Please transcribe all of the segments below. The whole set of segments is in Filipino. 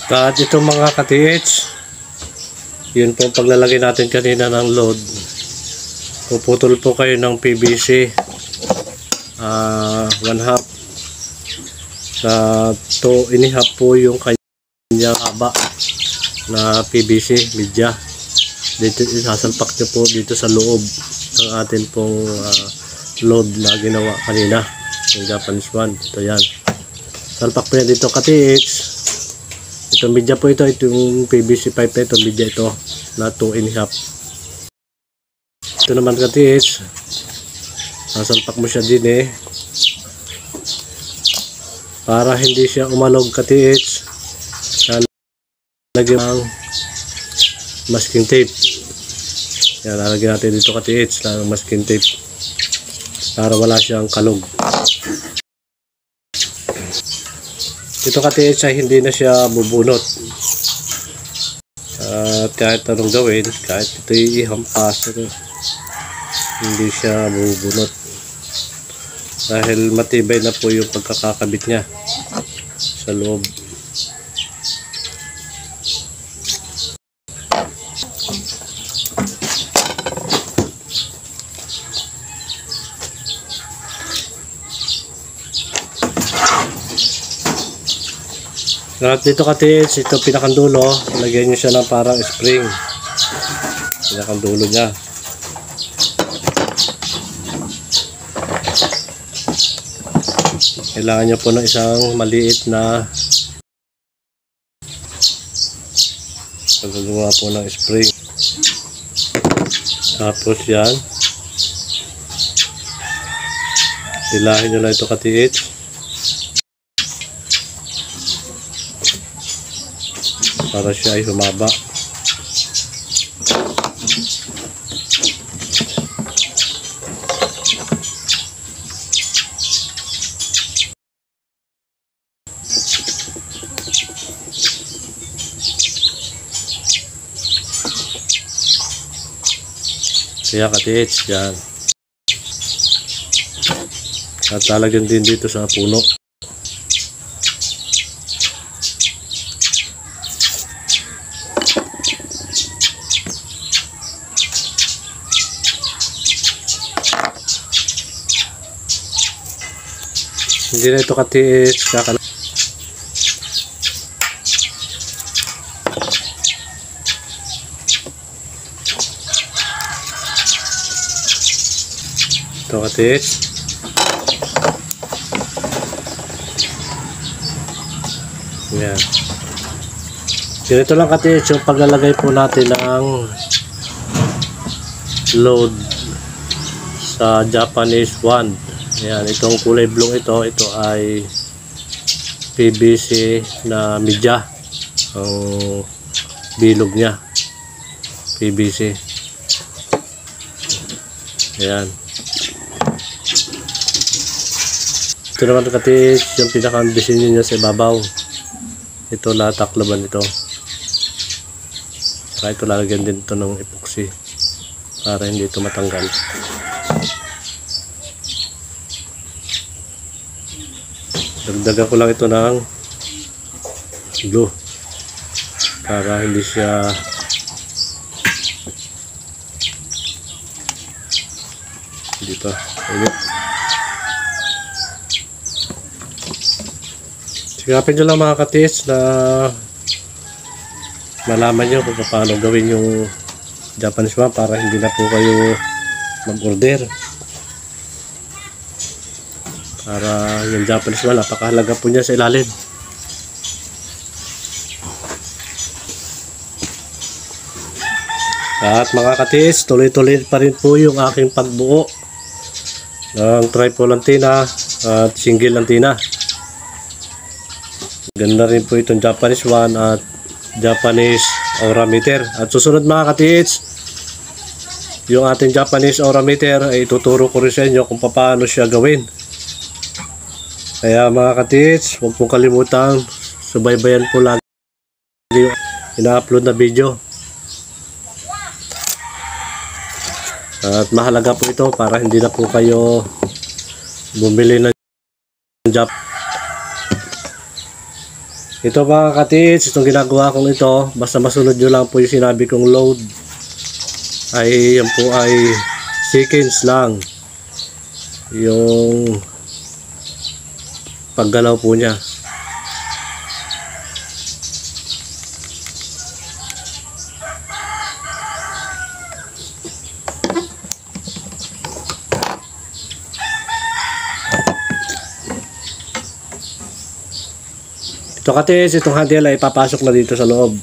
At itong mga ka-TH, yun po paglalagay natin kanina ng load, puputol po kayo ng PVC 1/2 na 2.5 po yung kanyang haba na PVC media. Dito isasalpak nyo po dito sa loob ng atin pong load na ginawa kanina, yung Japanese one. Ito yan, salpak po yan dito ka-TH. Ito media po ito, yung PVC pipe na ito, media ito na 2.5. Ito naman ka-TH, sasalpak mo siya din para hindi siya umalog ka-TH. Lagyan ng masking tape. Yan, lalagyan natin dito ka-TH ng masking tape para wala siyang kalog. Ito ka-TH ay hindi na siya bubunot. At kahit anong gawin, kahit ito ihampas, hindi siya bubunot. Dahil matibay na po yung pagkakakabit niya sa loob. At dito ka-TH, ito pinakandulo, lagyan nyo siya ng parang spring. Pinakandulo niya. Kailangan nyo po ng isang maliit na paggawa po ng spring. Tapos yan, hilahin nyo lang ito ka-TH para siya ay humaba. Kaya ka-TH yan. At lalagyan din dito sa puno. Hindi na ito ka-TH, ito ka-TH. Yan. Ganito lang ka-TH yung paglalagay po natin ng load sa Japanese one. Ayan, itong kulay blue ito ay PVC na media. Ang bilog niya PVC. Ayan. Ito naman ka-TH yung pinaka-disenyo niya sa ibabaw. Ito lataklaban ito. Saka ito lalagyan din ito ng epoxy para hindi ito matanggal. Dagdagan ko lang ito ng glue para hindi siya dito. Sigapin nyo lang mga ka-TH na malaman nyo kung paano gawin yung Japanese one para hindi na po kayo mag-order. Para yung Japanese one, napakahalaga po niya sa ilalim. At mga ka-TH, tuloy-tuloy pa rin po yung aking pagbuo ng triple antenna at single antenna. Ganda rin po itong Japanese one at Japanese aura meter. At susunod mga ka-TH, yung ating Japanese aura meter ay ituturo ko rin sa inyo kung paano siya gawin. Kaya mga ka-TH, huwag pong kalimutan, subaybayan po lagi yung ina-upload na video. At mahalaga po ito para hindi na po kayo bumili ng Ito mga katits, itong ginagawa kong ito, basta masunod nyo lang po yung sinabi kong load, ay yan po ay seconds lang yung paggalaw po niya. Ito katits, itong handle ay papasok na dito sa loob.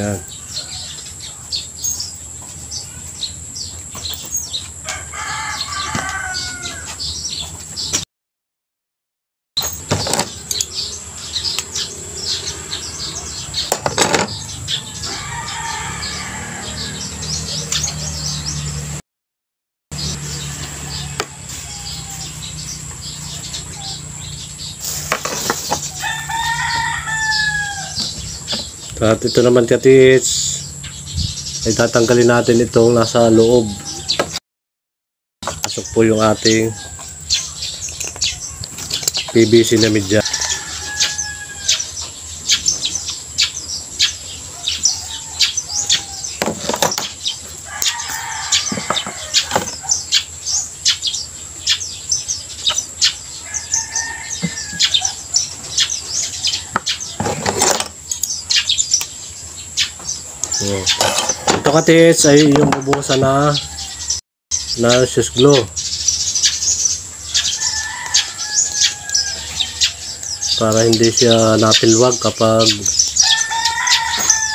Yan. At ito naman katits, ay tatanggalin natin itong nasa loob. Pasok po yung ating PVC na media. Ito katits ay yung bubuhusan na Swiss glue para hindi siya napilwag kapag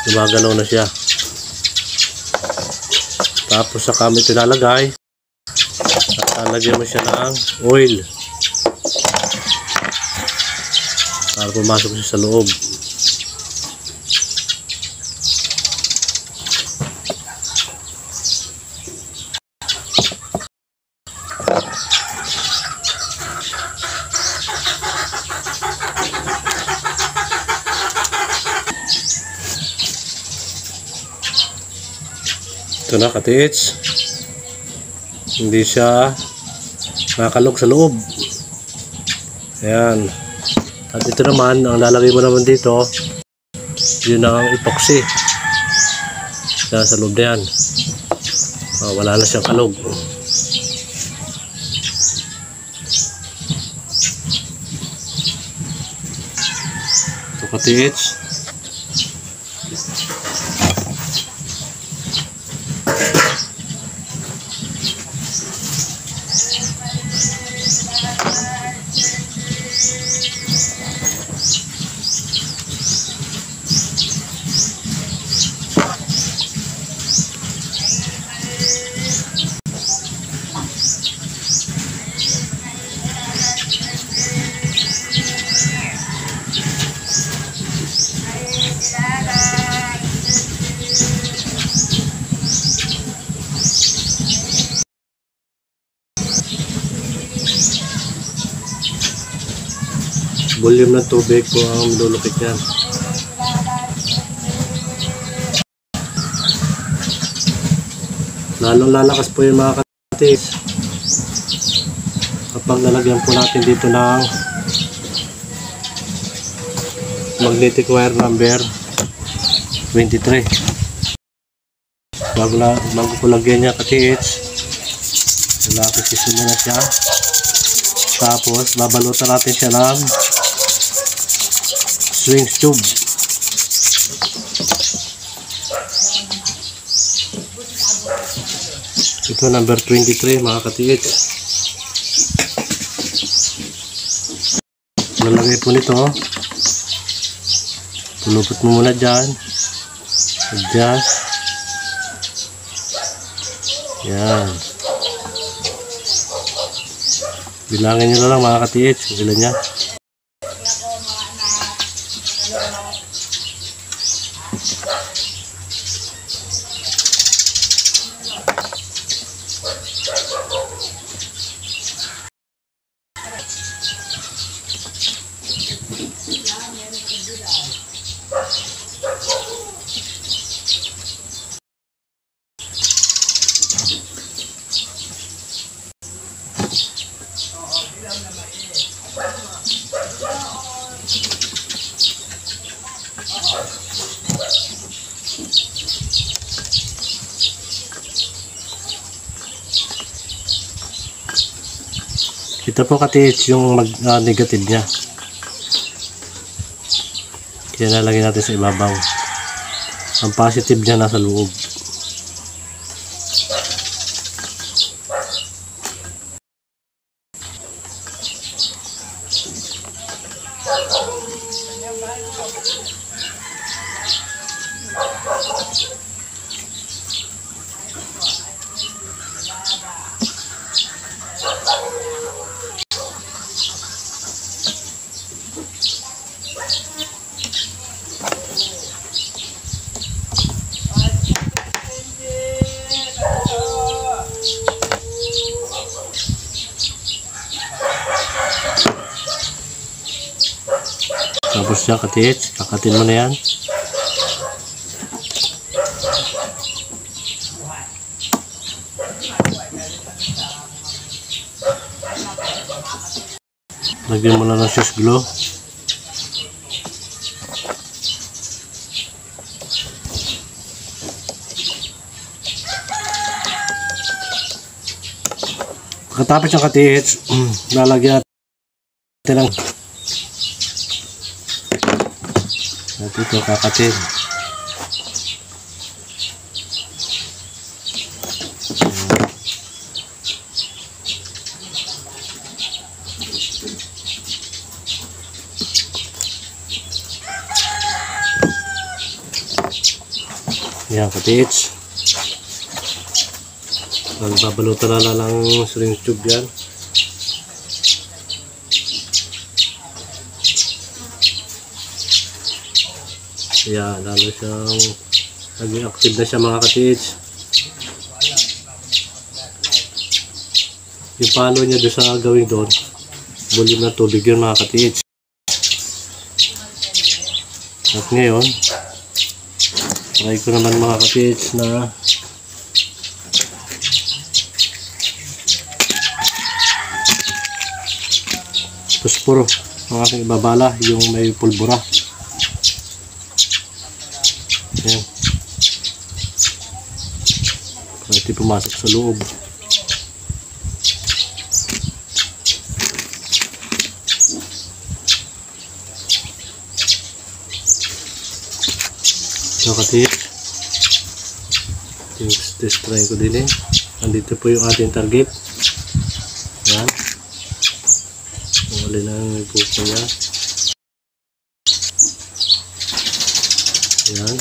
gumagalaw na siya. Tapos sa kami ito ilalagay at lalagyan mo siya ng oil para pumasok siya sa loob. Ito na katits, hindi siya nakalog sa loob. Ayan. At ito naman, ang lalagay mo naman dito, yun ang epoxy. Yan, sa loob na yan. Wala na siyang kalog. Ito katits. Volume ng tubig po ang lulukit yan. Lalong lalakas po yung mga katis kapag nalagyan po natin dito ng magnetic wire number 23. Bago ko lagyan niya katis, lalapis muna siya. Tapos babalutan natin siya ng swing tube. Ito number 23 mga katiits. Lalagay po nito, pulupot mo muna dyan, adjust, yan, bilangin nyo na lang mga katiits kung ilan yan. Ito po katiits yung negative niya. Kaya nalagay natin sa ibabaw. Ang positive niya nasa loob. Tapos yan katiits, kakatin mo na yan. Lagyan mo na ng Swiss glue. Pagkatapos ng katiits, lalagyan natin ng ito kakatin. Yan katiits. Babalutan na lang syringe tube yan. Yan, lalo siyang naging active na siya mga katiits. Yung palo niya doon sa gawin doon, volume ng tubig yun mga katiits. At ngayon, try ko naman mga katiits na puspuro ang aking ibabala, yung may pulbura. Ayan. Para ito pumasok sa loob. So katiits, test try ko din eh. Andito po yung ating target. Ayan. Wala na yung pupo niya. Ayan.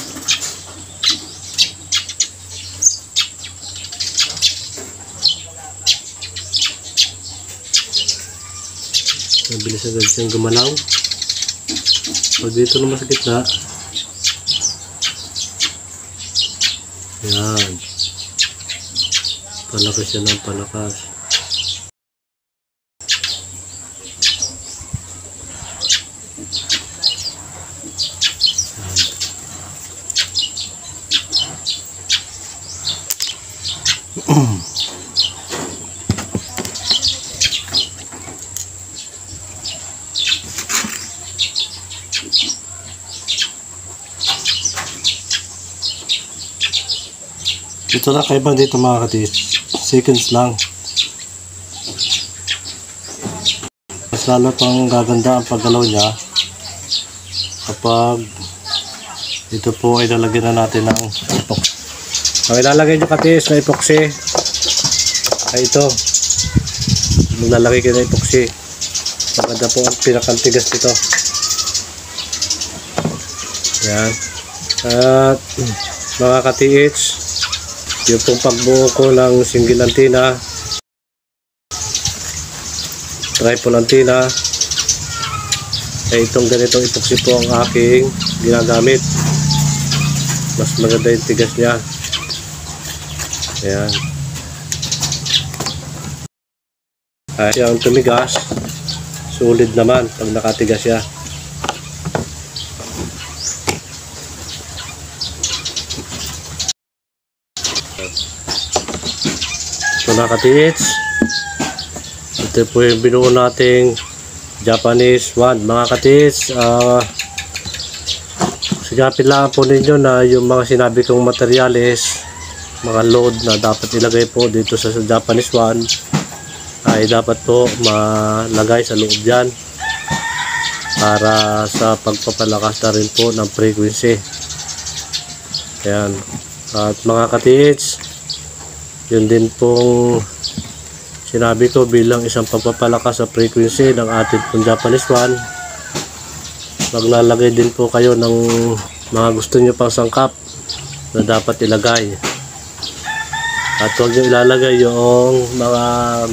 Mabilis agad siyang gumalaw. Pag dito naman sa gitna, ayan, palakas siya ng palakas. Ito na kaiba dito mga katiits, seconds lang. Mas lalo pang gaganda ang paggalaw niya kapag ito po ay lalagyan na natin ng epoxy. Ang ilalagay nyo katiits na epoxy ay ito. Maglalagay kayo ng epoxy. Maganda po ang pinakantigas nito. Yan. At mga katiits, yung pong pagbuo ko ng single antenna, triple antenna, ay itong ganitong epoxy po ang aking ginagamit. Mas maganda yung tigas niya. Ayan. Ay siyang tumigas, solid naman pag nakatigas siya. So mga katiits, ito po yung binuo nating Japanese one. Mga katiits, sigapin lang po ninyo na yung mga sinabi kong materyales, mga load na dapat ilagay po dito sa Japanese one ay dapat po malagay sa loob dyan para sa pagpapalakas na rin po ng frequency. Ayan. At mga ka-TH, yun din pong sinabi ko bilang isang pagpapalakas sa frequency ng ating pong Japanese One. Maglalagay din po kayo ng mga gusto nyo pang sangkap na dapat ilagay. At huwag nyo ilalagay yung mga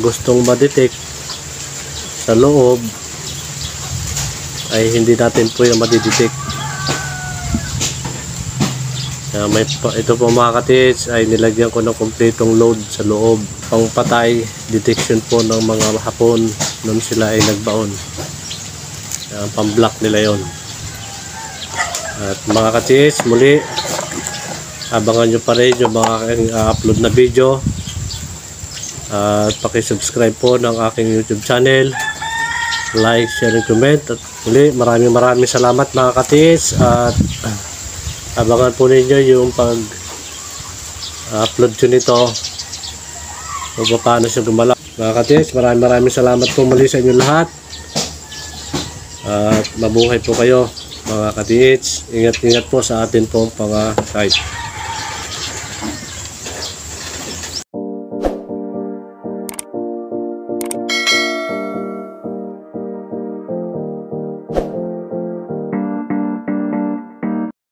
gustong ma-detect sa loob ay hindi natin po yung ma-detect. Ito po mga ka-TH ay nilagyan ko ng kompletong load sa loob. Pang patay detection po ng mga hapon nung sila ay nagbaon. Pang block nila yon. At mga ka-TH, muli abangan nyo pa rin yung mga upload na video. At pakisubscribe po ng aking YouTube channel. Like, share, and comment. At muli maraming salamat mga ka-TH. At abangan po ninyo yung pag-upload nyo nito o paano siya gumalaw. Mga ka-TH, maraming salamat po muli sa inyo lahat. At mabuhay po kayo mga ka-TH. Ingat po sa atin pong mga site.